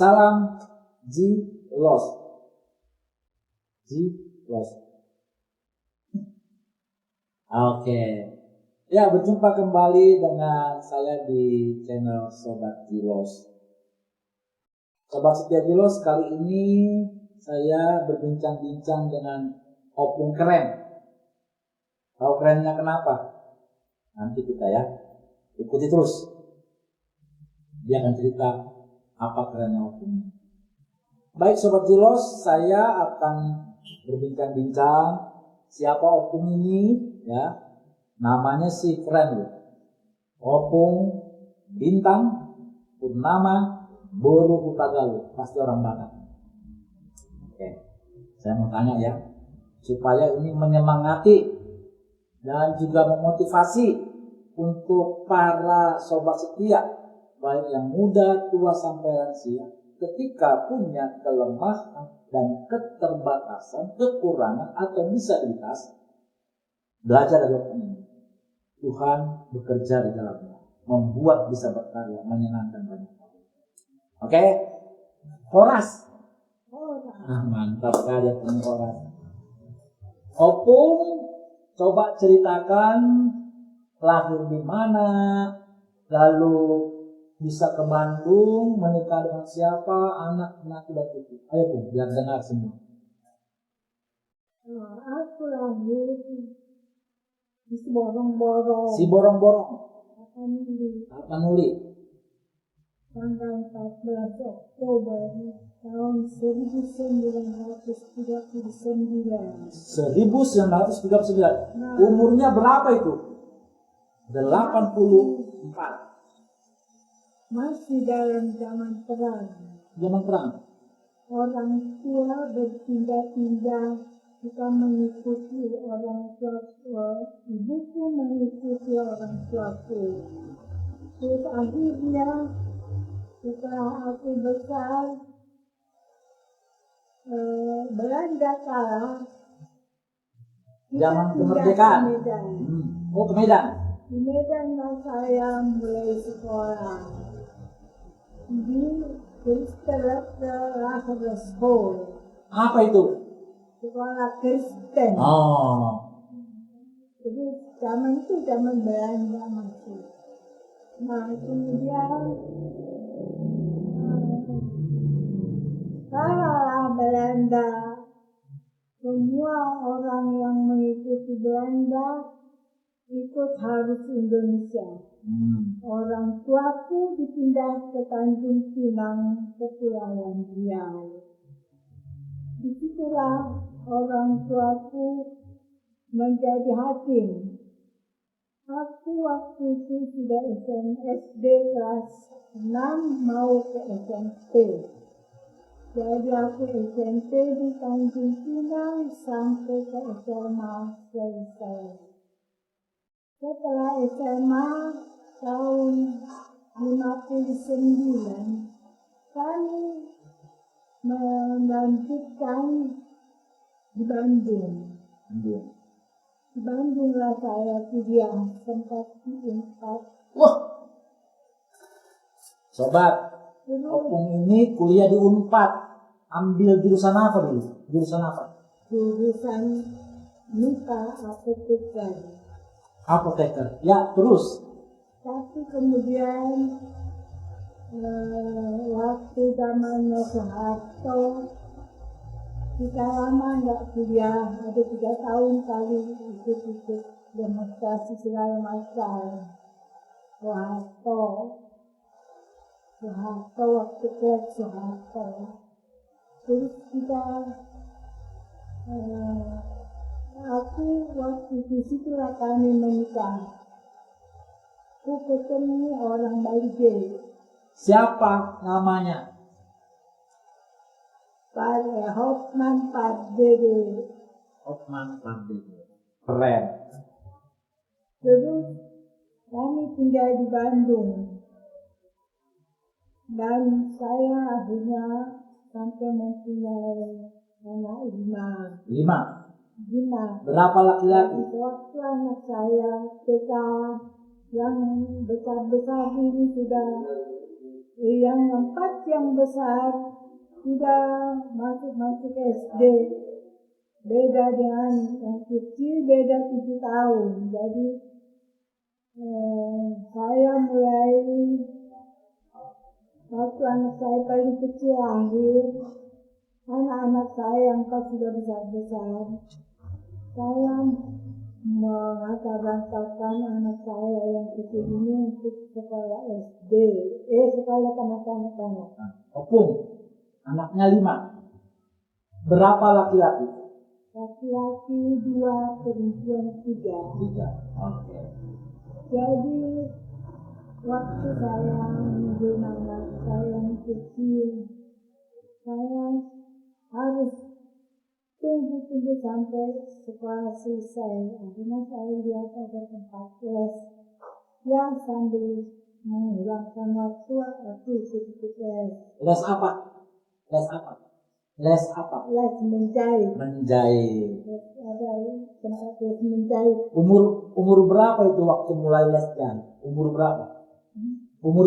Salam Jilos. Jilos. Oke. Ya, berjumpa kembali dengan saya di channel Sobat Jilos. Sobat setia Jilos, kali ini saya berbincang-bincang dengan opung keren. Tahu kerennya kenapa? Nanti kita ya ikuti terus. Dia akan cerita apa kerennya opung. Baik Sobat Jilos, saya akan berbincang-bincang siapa opung ini ya. Namanya sih keren loh. Opung Bintang Purnama Boru Hutagalu, pasti orang Batak. Oke, saya mau tanya ya, supaya ini menyemangati dan juga memotivasi untuk para sobat setia, baik yang muda, tua sampai lansia, ketika punya kelemahan dan keterbatasan, kekurangan atau disabilitas, belajar dari opung ini. Tuhan bekerja di dalamnya, membuat bisa berkarya, menyenangkan banyak orang. Oke, Horas. Mantap sekali ini Horas. Opung, coba ceritakan lahir di mana, lalu bisa ke Bandung, menikah dengan siapa, anak dan cucu. Ayo Pung, biar dengar semua. Aku lahir di Siborong-Borong. Siborong-Borong. Tapanuli. Tanggal 14 Oktober tahun 1939. 1939. Umurnya berapa itu? 84. Masih dalam zaman perang. Zaman perang. Orang tua berpindah-pindah, kita mengikuti orang tua, ibuku mengikuti orang tuaku. Terus akhirnya setelah aku besar, Belanda kalah. Zaman kemerdekaan. Oh, ke Medan. Di Medan saya mulai sekolah di Kristen School. Apa itu? Sekolah Kristen. Oh. Jadi zaman itu zaman Belanda masih. Nah kemudian kalah Belanda. Semua orang yang mengikuti Belanda ikut harus Indonesia. Orang tuaku dipindah ke Tanjung Pinang, Kepulauan Riau. Disitulah orang tuaku menjadi hakim. Aku waktu itu sudah SD kelas 6 mau ke SMP. Jadi aku SMP di Tanjung Pinang sampai ke SMA selesai. Setelah SMA tahun 59, kami melanjutkan di Bandung. Di Bandung lah saya kuliah, sempat di Unpad. Wah, Sobat, opung ini kuliah di Unpad. Ambil jurusan apa dulu? Jurusan apa? Jurusan MIPA apoteker. Apoteker. Ya, terus. Tapi kemudian waktu zamannya Soeharto, kita lama nggak kuliah, ada 3 tahun kali ikut demonstrasi segala macam. Soeharto waktu ke Soeharto. Terus kita, aku waktu di situlah kami menikah. Aku ketemu orang Balige. Siapa namanya? Pak Hotman Pardede. Hotman Pardede. Keren. Terus kami tinggal di Bandung. Dan saya akhirnya sampai mempunyai anak 5. Berapa laki-laki? Waktu anak saya TK yang besar-besar ini sudah Yang 4 yang besar sudah masuk SD. Beda dengan yang kecil, beda 7 tahun. Jadi saya mulai waktu anak saya paling kecil lahir, anak-anak saya yang sudah besar-besar, saya menghantarkan anak saya yang kecil ini untuk sekolah SD, sekolah kanak-kanak. Opung, anaknya 5. Berapa laki-laki? Laki-laki 2, perempuan 3. Oke. Jadi waktu saya menjadi anak saya yang kecil, saya harus tunggu sampai sekolah selesai. Akhirnya saya lihat ada tempat les yang sambil menghilangkan waktu ikut les. Les apa? Les menjahit. Ada tempat les menjahit. Umur berapa itu waktu mulai les dan? Umur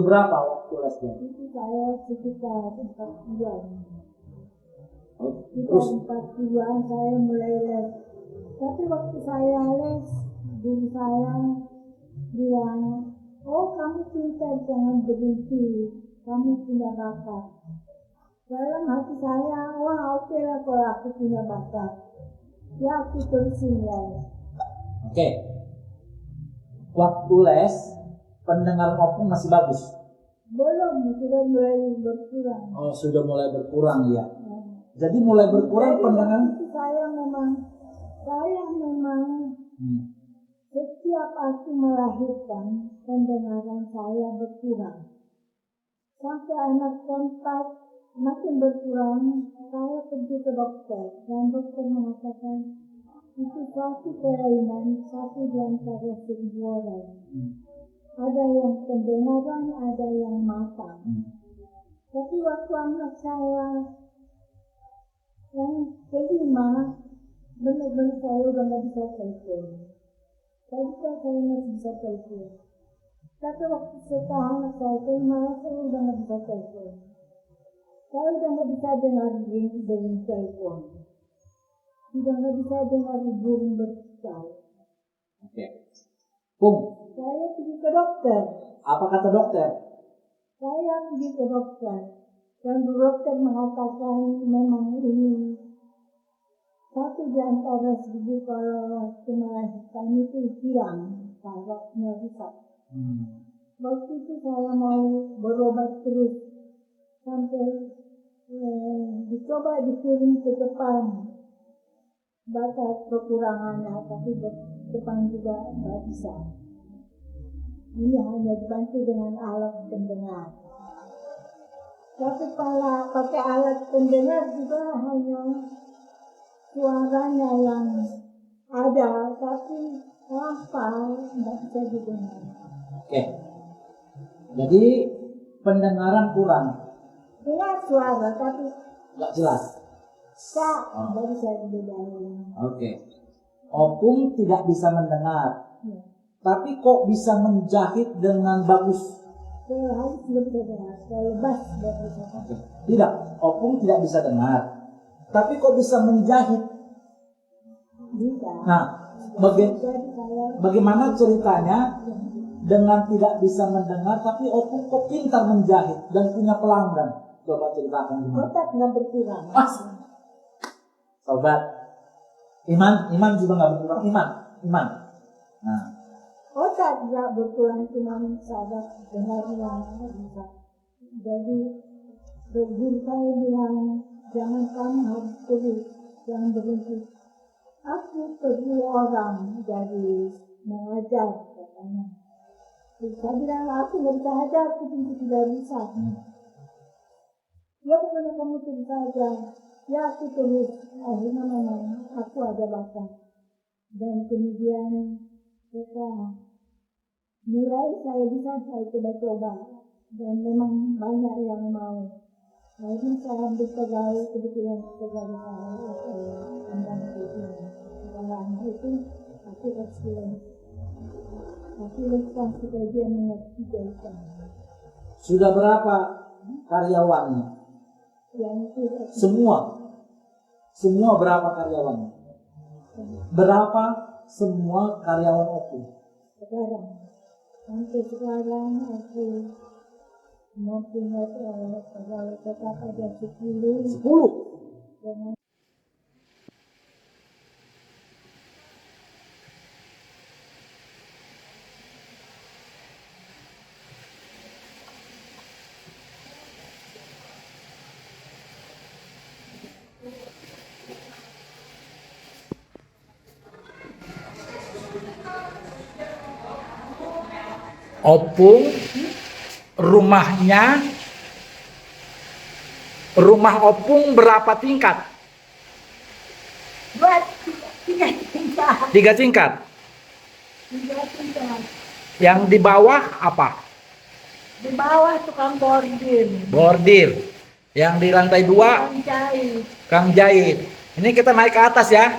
berapa waktu les dan? Itu saya sekitar 4 bulan. Terus 4 bulan saya mulai les. Tapi waktu saya les, guru saya bilang, kamu pintar, jangan berhenti, kamu punya bakat. Dalam hati saya, oke lah kalau aku punya bakat, ya aku terusin les. Oke. Waktu les, pendengaran Opung masih bagus? Belum, sudah mulai berkurang. Sudah mulai berkurang ya. Jadi mulai berkurang pendengaran. Saya memang setiap aku melahirkan, pendengaran saya berkurang. Sampai anak keempat makin berkurang, saya pergi ke dokter. Dan dokter mengatakan, itu suatu kelainan, satu di antara 1000 orang. Ada yang pendengaran, ada yang mata. Tapi waktu anak saya yang kelima, benar-benar saya udah nggak bisa telepon. Tadi kan saya masih bisa telepon. Tapi waktu setelah anak saya kelima, saya udah nggak bisa telepon. Saya udah nggak bisa dengar dengan telepon. Sudah nggak bisa dengar burung berkicau. Oke. Pung. Saya pergi ke dokter. Apa kata dokter? Saya pergi ke dokter. Dan dokter mengatakan memang ini satu di antara 1000 kalau melahirkan itu hilang, sarafnya rusak. Waktu itu saya mau berobat terus sampai dicoba dikirim ke depan, batas kekurangannya, tapi depan juga tidak bisa. Ini hanya dibantu dengan alat pendengar. Tapi kalau pakai alat pendengar juga hanya suaranya yang ada, tapi apa tidak bisa didengar. Oke. Jadi pendengaran kurang. Dengar suara tapi nggak jelas. Tidak bisa dibedain. Oke. Opung tidak bisa mendengar. Ya. Tapi kok bisa menjahit dengan bagus? Saya harus berdengar, saya lepas dari sana. Tidak, Opung tidak bisa dengar. Tapi kok bisa menjahit? Bisa. Nah, bagaimana ceritanya dengan tidak bisa mendengar, tapi Opung kok pintar menjahit dan punya pelanggan? Coba ceritakan gimana. Otak nggak berkurang. Sobat, iman juga nggak berkurang. Iman. Nah. Otak nggak berkurang, cuma sadar dengarnya bisa. Jadi guru saya bilang, jangan kamu harus terus, jangan berhenti. Aku perlu orang jadi mengajar, katanya. Saya bilang, aku nggak bisa ajar, aku tidak bisa. Ya bukannya kamu terus ajar, ya aku terus. Akhirnya memang aku ada bakat. Dan kemudian setelah mulai saya bisa, saya coba-coba. Dan memang banyak yang mau. Akhirnya saya ambil pegawai, kebetulan pegawai saya tentang itu. Dalam itu aku eksperimen. Aku lepas supaya dia mengerti jawaban. Sudah berapa karyawannya? yang tidak Semua berapa karyawannya? Berapa semua karyawan Opung? sekarang. Sampai sekarang aku mempunyai pegawai tetap ada 10. 10. Dengan Opung rumah Opung berapa tingkat? buat tiga tingkat. 3 tingkat. 3 tingkat. Yang di bawah apa? Di bawah tukang bordir. Bordir. Yang di lantai 2 Tukang jahit. Kang jahit. Ini kita naik ke atas ya.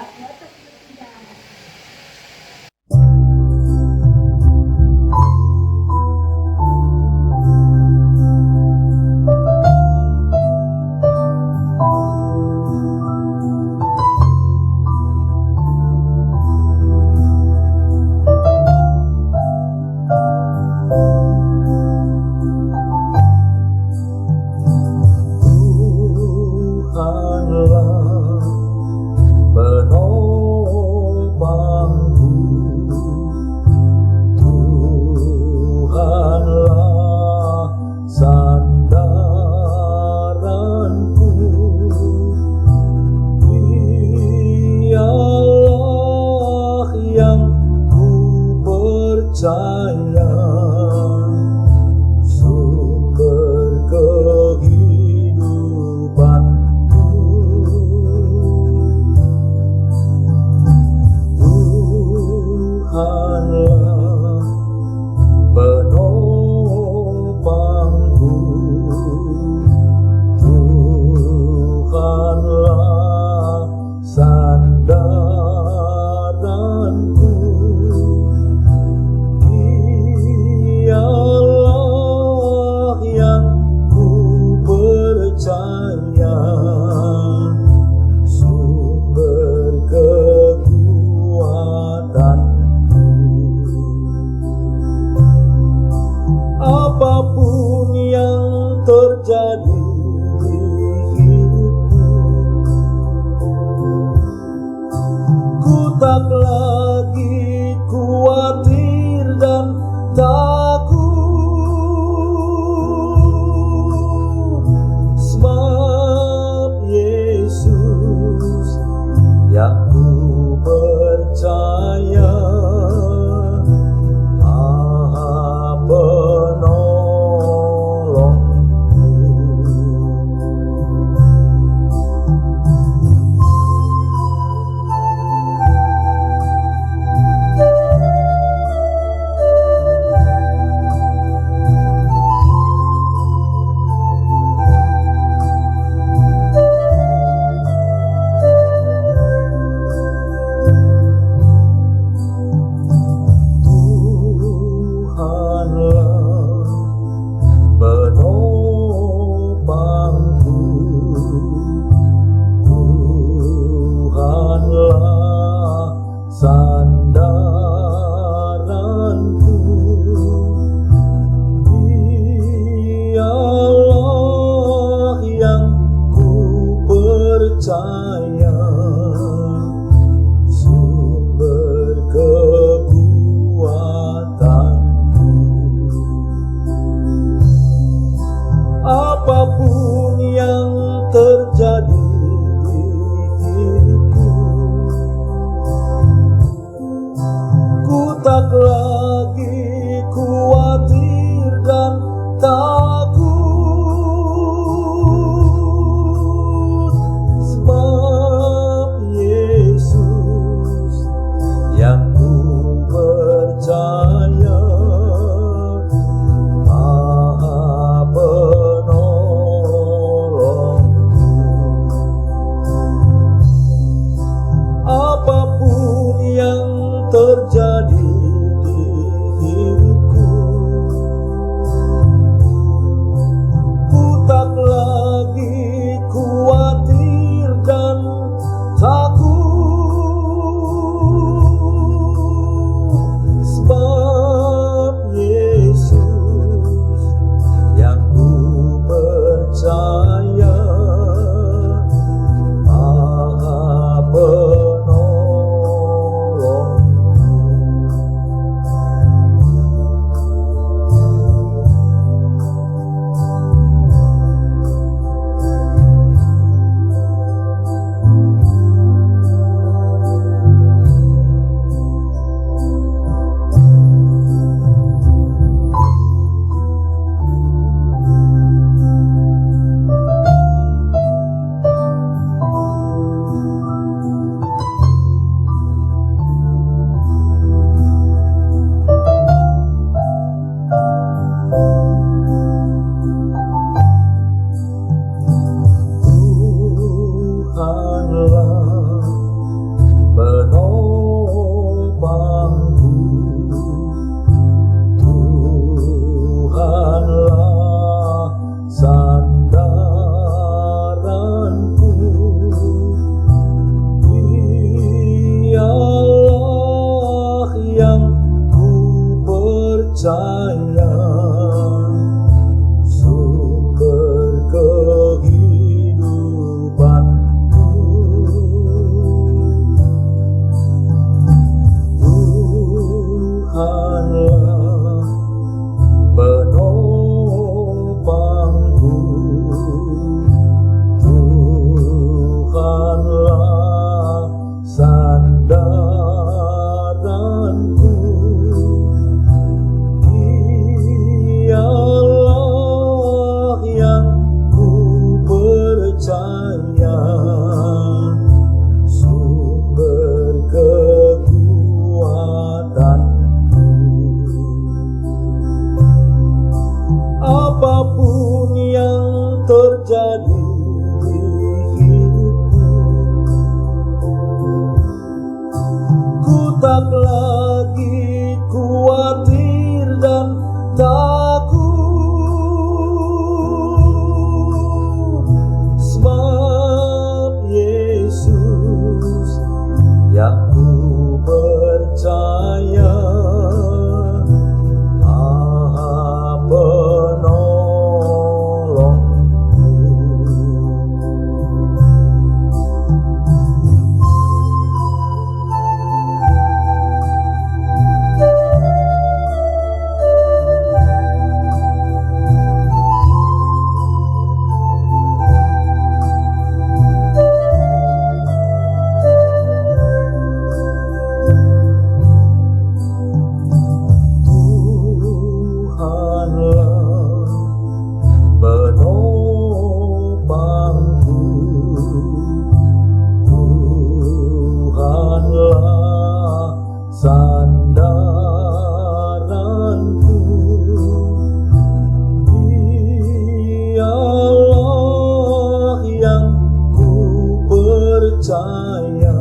percaya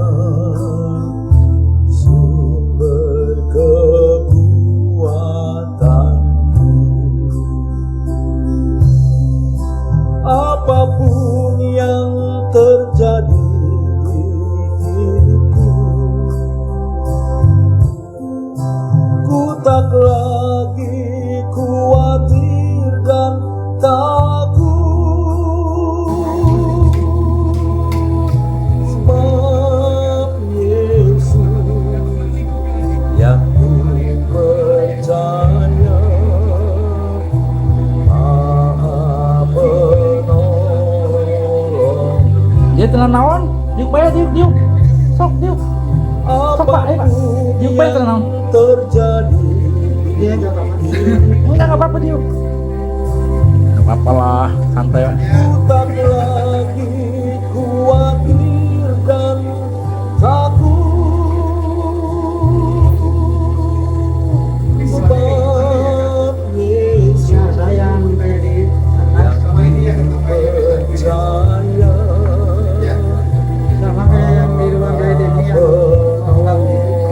sumber kekuatanku. Apapun yang terjadi di hidupku, ku tak lagi khawatir dan takut, sebab Yesus yang ku percaya Maha Penolong. Dia tenan naon? Diuk bae diuk. Sok diuk. Sok Pak, ayo Pak. Diuk bae tenan naon? Terjadi Enggak apa-apa diuk. Enggak apa-apa lah, santai Pak. ku tak lagi khawatir dan takut, sebab Yesus Sayang kayak di yang sama ini ya percaya sama kayak yang di ruang kayak di ini yang tolong gitu.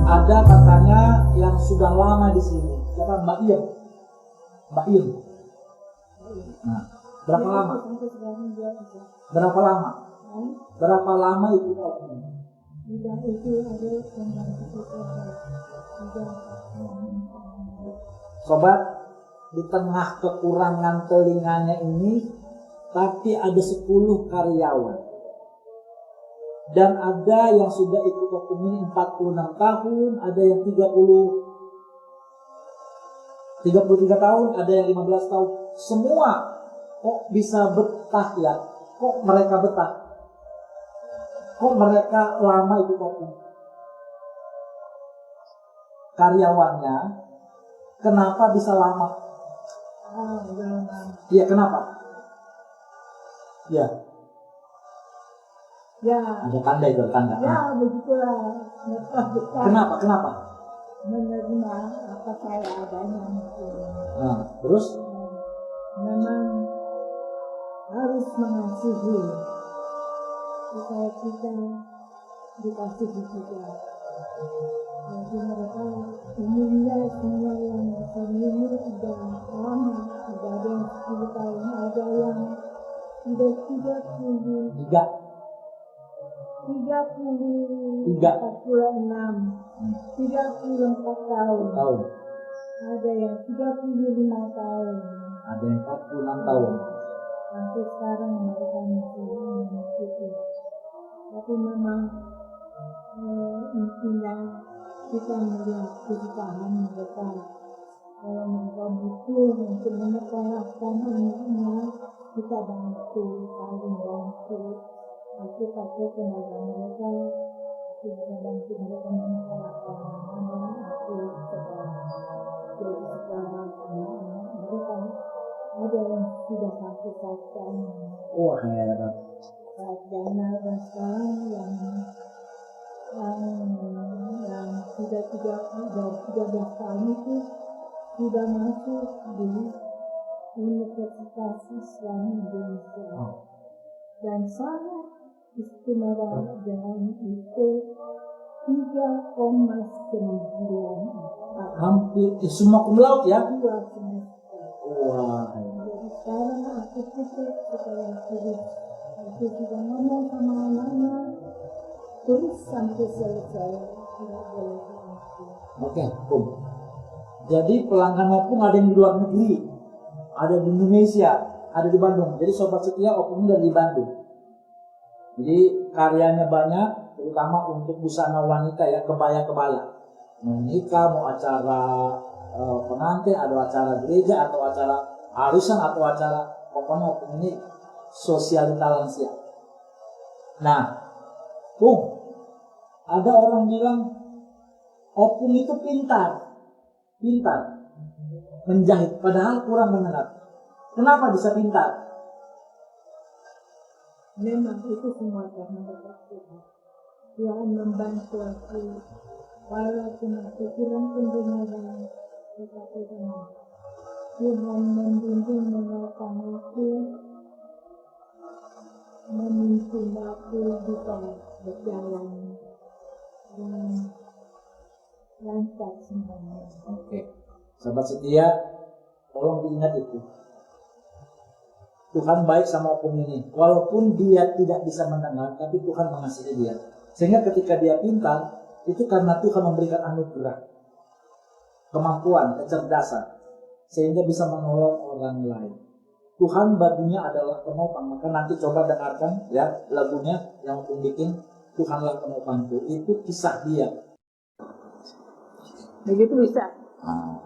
Ada katanya yang sudah lama di sini. Siapa? Mbak Ir. Mbak Ir. Nah, berapa lama? Sampai sekarang dia bisa. Berapa lama? Kan? Berapa lama ikut opini? Udah itu ada tentang itu udah. Sobat, di tengah kekurangan telinganya ini, tapi ada 10 karyawan. Dan ada yang sudah ikut hukum ini 46 tahun, ada yang 33 tahun, ada yang 15 tahun. Semua kok bisa betah ya? Kok mereka betah? Kok mereka lama ikut hukum? Karyawannya, kenapa bisa lama? Jangan. Iya, kenapa? Ya, Ya, ada tanda itu, tanda. ya begitulah. Mereka betah Kenapa? menerima apa saya adanya. Nah, terus? Memang harus mengasihi supaya kita dikasihi juga. Jadi mereka umumnya semua yang ini sudah lama, sudah ada yang 10 tahun, ada yang sudah 30, 46, 34 tahun. Ada yang 35 tahun. Ada yang 46 tahun. Sampai sekarang mereka masih mengikuti. Tapi memang intinya kita melihat kesusahan mereka. Kalau mereka butuh untuk menyekolahkan anaknya, kita bantu, saling bantu. Aku pakai tenaga mereka, aku bisa bantu mereka menyekolahkan anak aku sekarang. Jadi sekarang anak-anak mereka ada yang sudah sampai sarjana. Wah, heran. Sarjana dan sekarang yang sudah 13 tahun itu sudah masuk di Universitas Islam Indonesia. Dan sangat istimewa dengan itu 3,94. Hampir semua cum laude ya? 2 semester. Wah, Jadi sekarang aku pikir supaya aku juga ngomong sama anak-anak terus sampai selesai, tidak boleh berhenti. oke, Bung. Jadi pelanggan Opung ada yang di luar negeri, ada di Indonesia, ada di Bandung. Jadi sobat setia Opung dari Bandung. Jadi karyanya banyak, terutama untuk busana wanita ya, kebaya-kebaya. Mau nikah, mau acara pengantin, ada acara gereja atau acara arisan atau acara, pokoknya Opung ini sosialita lansia. Nah, Bung, ada orang bilang Opung itu pintar menjahit, padahal kurang mendengar. Kenapa bisa pintar? Memang itu semua karena berkat Tuhan. Tuhan membantu aku, walaupun aku kurang pendengaran, tetapi Tuhan membimbing menopang aku, memimpin aku bisa berjalan dan lancar semuanya. Oke. Sahabat setia, tolong diingat itu. Tuhan baik sama opung ini. Walaupun dia tidak bisa mendengar, tapi Tuhan mengasihi dia. Sehingga ketika dia pintar, itu karena Tuhan memberikan anugerah, kemampuan, kecerdasan, sehingga bisa menolong orang lain. Tuhan baginya adalah penopang. Maka nanti coba dengarkan ya lagunya yang opung bikin, Tuhanlah penopangku. Itu kisah dia. Begitu bisa.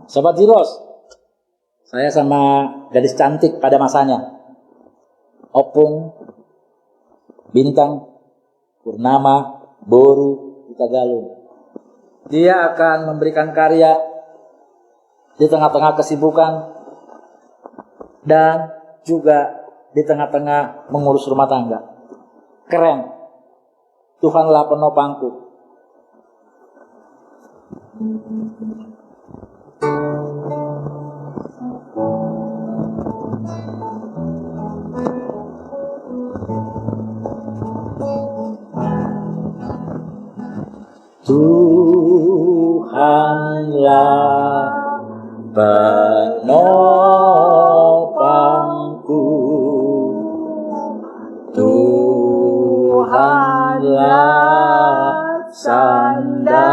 Sobat Ziros, saya sama gadis cantik pada masanya, Opung, Bintang, Purnama, Boru, Utagalung. Dia akan memberikan karya di tengah-tengah kesibukan dan juga di tengah-tengah mengurus rumah tangga. Keren. Tuhanlah penopangku. Tuhanlah penopangku, Tuhanlah sandaranku,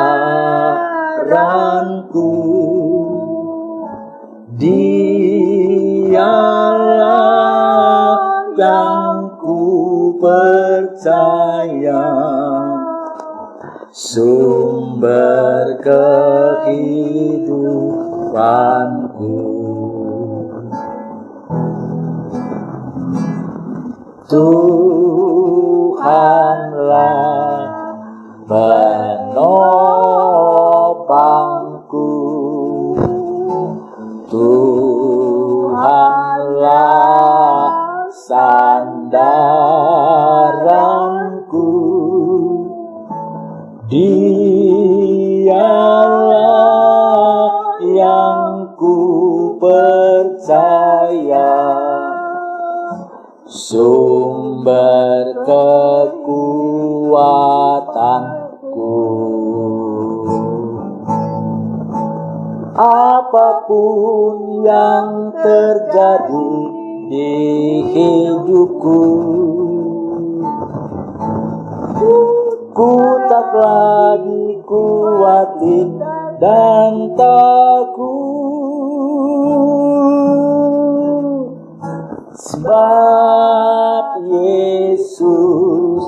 Dialah yang ku percaya, sumber kehidupanku. Tuhanlah penopangku, Tuhanlah sandaranku, Dialah yang ku percaya, sumber kekuatanku. Apapun yang terjadi di hidupku, ku tak lagi khawatir dan takut, sebab Yesus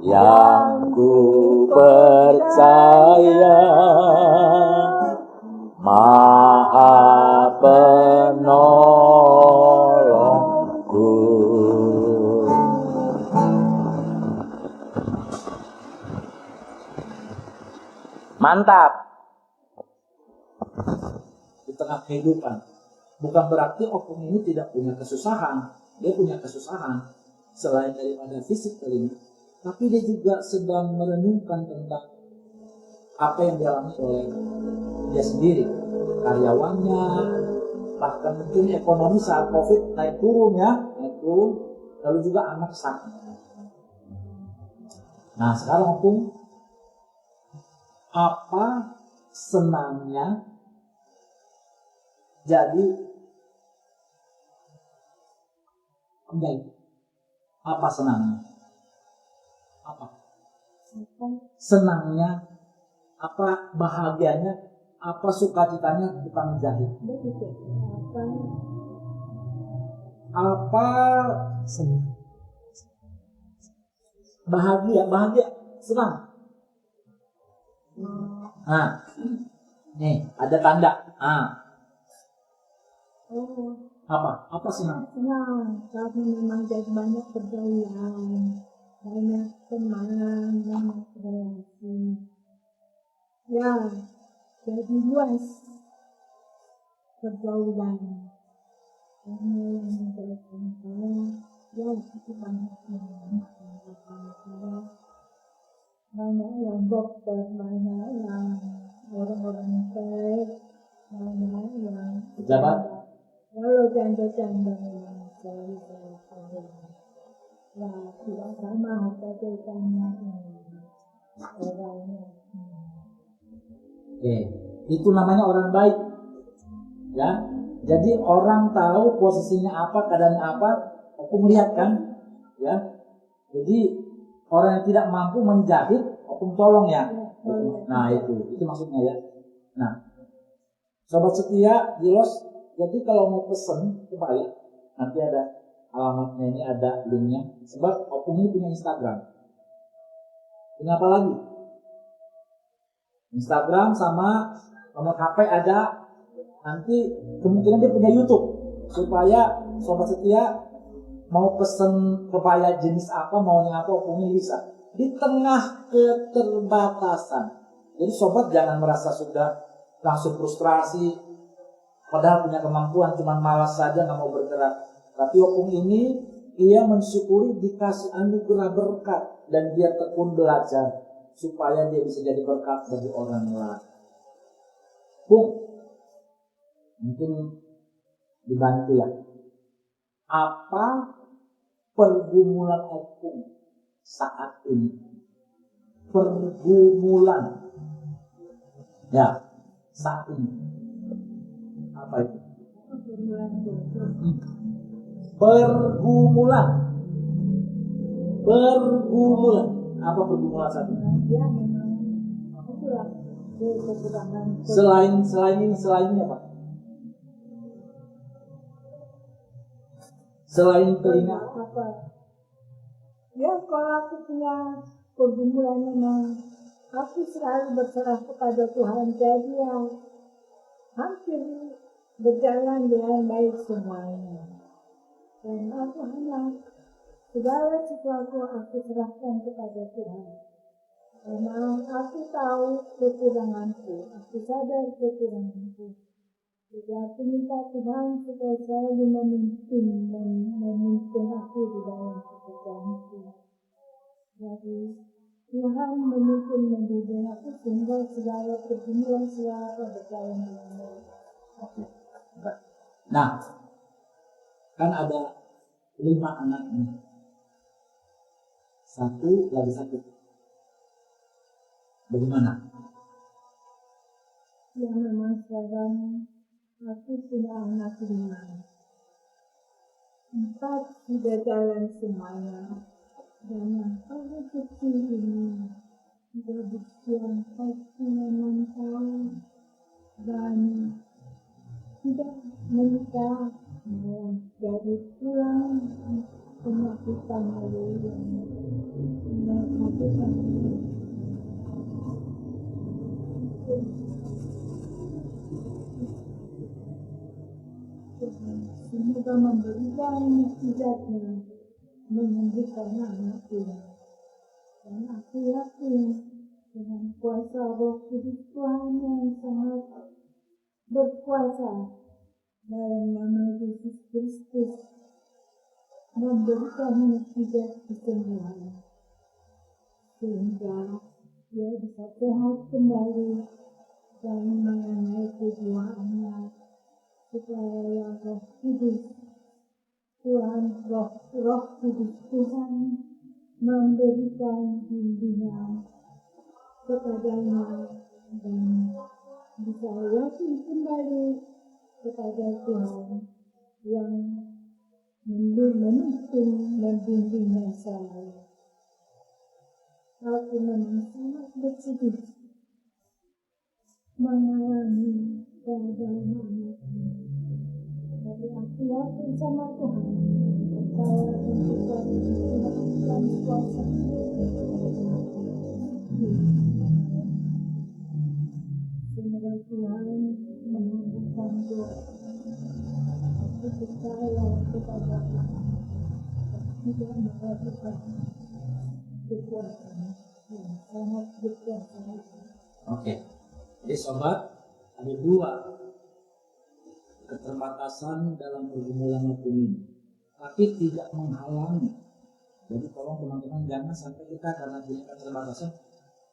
yang ku percaya Maha penolongku. Mantap. Di tengah kehidupan, bukan berarti opung ini tidak punya kesusahan. Dia punya kesusahan selain daripada fisik telinga, tapi dia juga sedang merenungkan tentang apa yang dialami oleh dia sendiri, karyawannya, bahkan mungkin ekonomi saat COVID naik turun, lalu juga anak sakit. Nah sekarang opung, apa senangnya jadi enggak? Apa senangnya? Apa? Senangnya, apa bahagianya, apa sukacitanya tukang jahit? Apa senang? Bahagia, senang. Nah, nih ada tanda. Apa senang? Senang, karena memang jadi banyak pergaulan, banyak teman, banyak relasi. Ya, jadi luas pergaulan. Karena yang menjadikan saya Ya itu banyak banyak yang dokter, banyak yang orang-orang baik, banyak yang Pejabat? kalau janda-janda yang saya tahu ya tidak sama kedudukannya orangnya. Oke, itu namanya orang baik. Ya. Jadi orang tahu posisinya apa, keadaannya apa, hukum lihat kan? Ya. Jadi orang yang tidak mampu menjahit, hukum tolong ya. Nah, itu maksudnya ya. Nah, sobat setia, Gilos, jadi kalau mau pesen, coba ya. Nanti ada alamatnya, ini ada linknya. Sebab Opung ini punya Instagram. Punya apa lagi? Instagram sama nomor HP ada. Nanti kemungkinan dia punya YouTube. Supaya sobat setia mau pesen kebaya jenis apa, maunya apa, Opung ini bisa. Di tengah keterbatasan. Jadi sobat jangan merasa sudah langsung frustrasi. Padahal punya kemampuan, cuman malas saja nggak mau bergerak. Tapi Opung ini ia mensyukuri dikasih anugerah berkat dan dia tekun belajar supaya dia bisa jadi berkat bagi orang lain. Bung, mungkin dibantu ya. Apa pergumulan Opung saat ini? Pergumulan, ya, saat ini. Apa itu? Pergumulan. Apa pergumulan saat ini? Ya memang itulah kekurangan Selain ini apa? Selain telinga. apa? Ya kalau aku punya pergumulan memang aku selalu berserah kepada Tuhan, jadi ya hampir berjalan dengan baik semuanya. Dan aku hanya segala sesuatu aku serahkan kepada Tuhan. Karena aku tahu kekuranganku, aku sadar kekuranganku. Jadi aku minta Tuhan supaya selalu memimpin aku di dalam pekerjaanku. Jadi Tuhan memimpin aku sehingga segala pergumulan segala berjalan dengan baik. Oke. Nah, kan ada 5 anak nih. 1 lagi sakit. Bagaimana? Ya memang sekarang aku punya anak 5. 4 sudah jalan semuanya. Dan yang paling kecil ini sudah berusia 46 tahun dan tidak menikah. Jadi pulang penyakitan lalu yang menyakitkan. Semoga memberikan mukjizatnya menyembuhkan anak ini. Dan aku yakin dengan kuasa Roh Kudus Tuhan yang sangat berkuasa dalam nama Yesus Kristus memberikan mukjizat kesembuhan sehingga dia bisa sehat kembali dan mengenai kedua anak supaya yang Roh Kudus Tuhan, Roh Kudus Tuhan memberikan bimbingan kepadanya dan bisa yakin kembali kepada Tuhan yang membimbingnya selalu. Aku memang sangat bersedih mengalami keadaan anak ini. Tapi aku yakin sama Tuhan, percaya dan juga Tuhan kuasa. Semoga Tuhan mengabulkan doa. Aku percaya kepada Tuhan, tidak melakukan kekuatan yang sangat berkuasa. Oke. Jadi sobat, ada 2 keterbatasan dalam pergumulan Opung ini. tapi tidak menghalangi. Jadi tolong teman-teman jangan sampai kita karena punya keterbatasan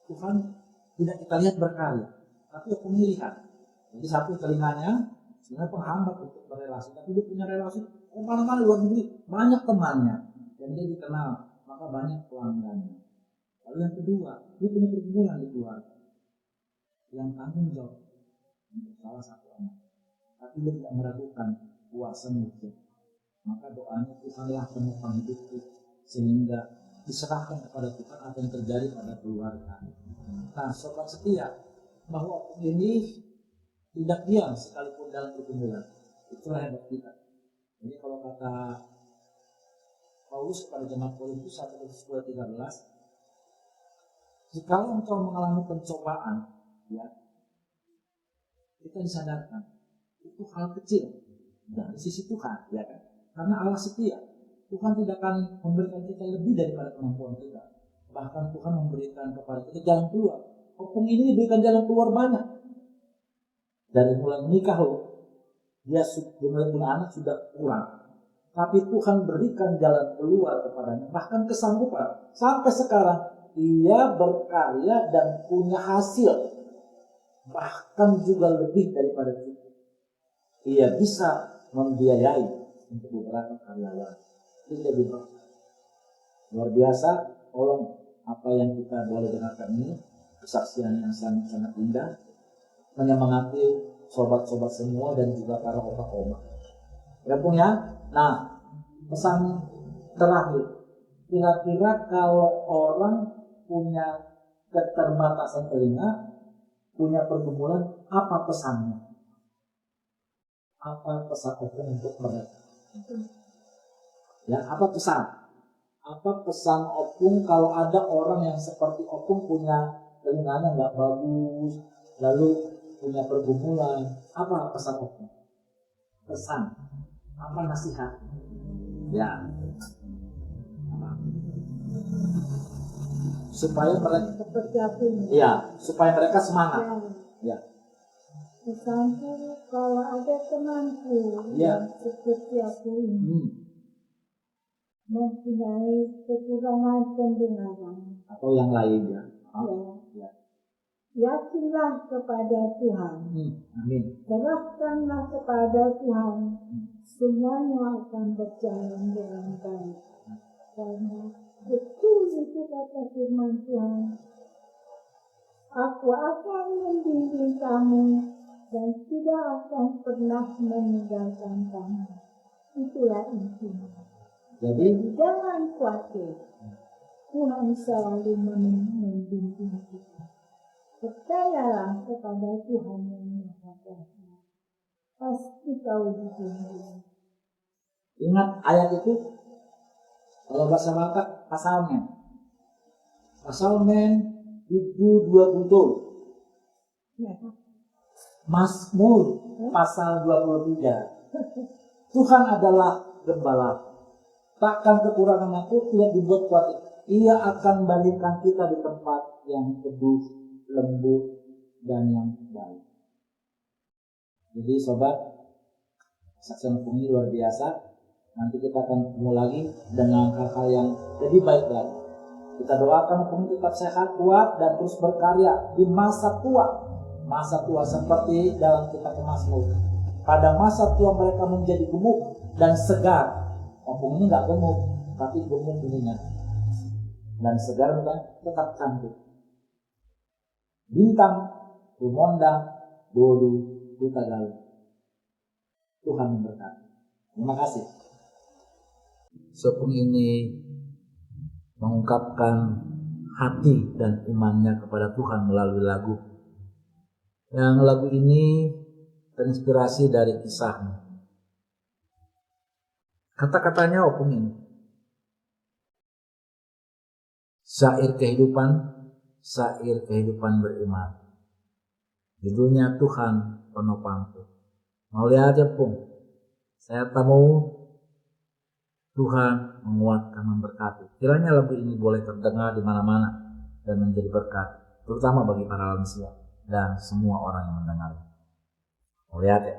Tuhan tidak kita lihat berkarya, tapi opung lihat. Jadi satu telinganya sebenarnya penghambat untuk berrelasi, tapi dia punya relasi kemana-mana luar negeri, banyak temannya dan dia dikenal, maka banyak pelanggannya. Lalu yang kedua, dia punya pergumulan di keluarga yang tanggung jawab untuk salah satu anak, tapi dia tidak meragukan kuasa mulia, maka doanya Tuhanlah penopang hidupku, sehingga diserahkan kepada Tuhan apa yang terjadi pada keluarga. Nah, sobat setia, bahwa ini tidak diam sekalipun dalam pergumulan, itulah hebat kita. Jadi kalau kata Paulus kepada jemaat Korintus 1:10-13, jikalau engkau mengalami pencobaan, ya, kita disadarkan itu hal kecil dari sisi Tuhan, ya kan? Karena Allah setia, Tuhan tidak akan memberikan kita lebih daripada kemampuan kita. Bahkan Tuhan memberikan kepada kita jalan keluar. Opung ini diberikan jalan keluar banyak. Dari mulai menikah loh, dia mulai punya anak sudah kurang. Tapi Tuhan berikan jalan keluar kepadanya, bahkan kesanggupan. Sampai sekarang ia berkarya dan punya hasil, bahkan juga lebih daripada cukup. Ia bisa membiayai untuk beberapa karyawan. Itu jadi luar biasa. Tolong apa yang kita boleh dengarkan ini kesaksian yang sangat-sangat indah, menyemangati sobat-sobat semua dan juga para opa-oma. Ya punya. Nah, pesan terakhir, kira-kira kalau orang punya keterbatasan telinga, punya pergumulan, apa pesannya? Apa pesan untuk mereka? Ya, apa pesan? Apa pesan opung kalau ada orang yang seperti opung punya telinganya nggak bagus, lalu punya pergumulan? Apa pesan opung? Pesan? Apa nasihat? Ya, apa? Supaya mereka seperti aku ini. ya, supaya mereka semangat. Ya. Pesanku kalau ada temanku Ya. yang seperti aku ini mempunyai kekurangan pendengaran, Atau yang lain ya. ya, yakinlah kepada Tuhan, Amin. serahkanlah kepada Tuhan, semuanya akan berjalan dengan baik. Karena betul itu kata firman Tuhan, aku akan membimbing kamu dan tidak akan pernah meninggalkan kamu. Itulah intinya. Jadi Jangan khawatir, Tuhan selalu membimbing kita. Percayalah kepada Tuhan yang Maha Kuasa. Pasti kau dibimbing. ingat ayat itu, kalau bahasa Batak pasalnya. Pasalmen itu 20. Ya. Mazmur pasal 23. Tuhan adalah gembala. Takkan kekurangan aku tidak dibuat kuat. Ia akan balikan kita di tempat yang teduh, lembut, dan yang baik. Jadi sobat, saksian opung ini luar biasa. Nanti kita akan ketemu lagi dengan hal-hal yang lebih baik lagi. Kita doakan opung tetap sehat, kuat, dan terus berkarya di masa tua. Masa tua seperti dalam kitab Mazmur. Pada masa tua mereka menjadi gemuk dan segar. Opung ini nggak gemuk, tapi gemuk ininya. Dan segar bukan, tetap cantik. Bintang, Rumonda, Bodu, Utagalu. Tuhan memberkati. Terima kasih. Sopung ini mengungkapkan hati dan imannya kepada Tuhan melalui lagu. Yang lagu ini terinspirasi dari kisahnya. Kata-katanya opung ini. Syair kehidupan beriman. Judulnya Tuhan penopangku. Mau lihat ya pung. Saya tamu Tuhan menguatkan, memberkati. Kiranya lagu ini boleh terdengar di mana-mana dan menjadi berkat, terutama bagi para lansia dan semua orang yang mendengar. Mau lihat ya.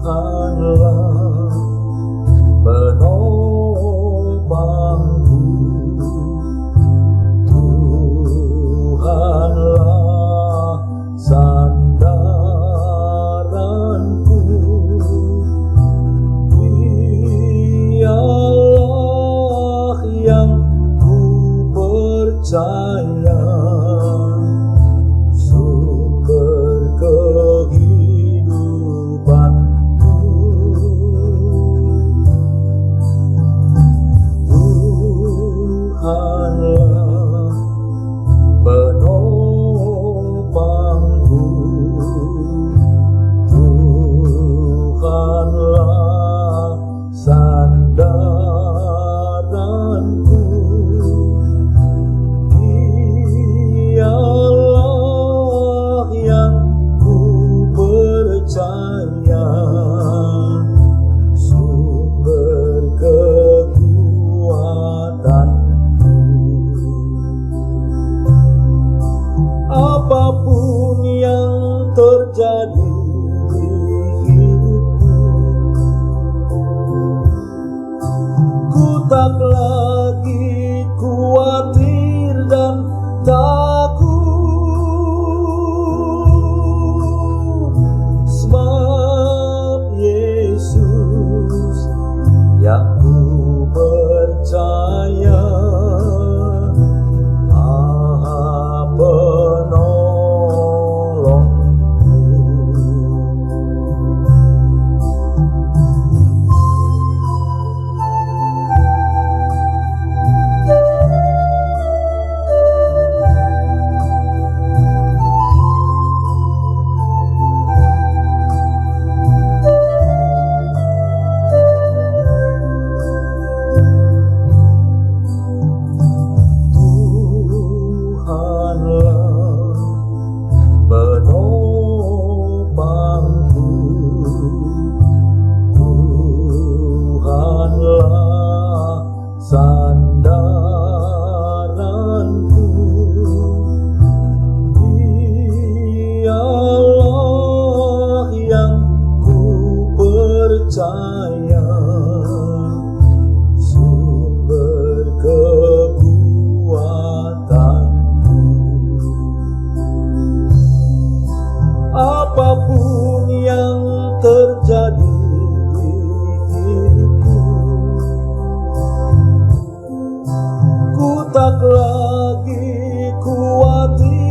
Tuhanlah penopangku, Tuhanlah sandaranku, Dialah yang ku percaya, sumber kehidupanku. Tuhanlah penopangku, Tuhanlah sandaranku, Dialah yang ku percaya, sumber kekuatanku. Apapun yang terjadi di hidupku, ku tak lagi khawatir dan takut, sebab Yesus yang ku percaya, Maha Penolongku. Tuhanlah penopangku, Tuhanlah sandaranku, Dialah yang ku percaya, sumber kekuatanku. Apapun yang terjadi di hidupku, ku tak lagi khawatir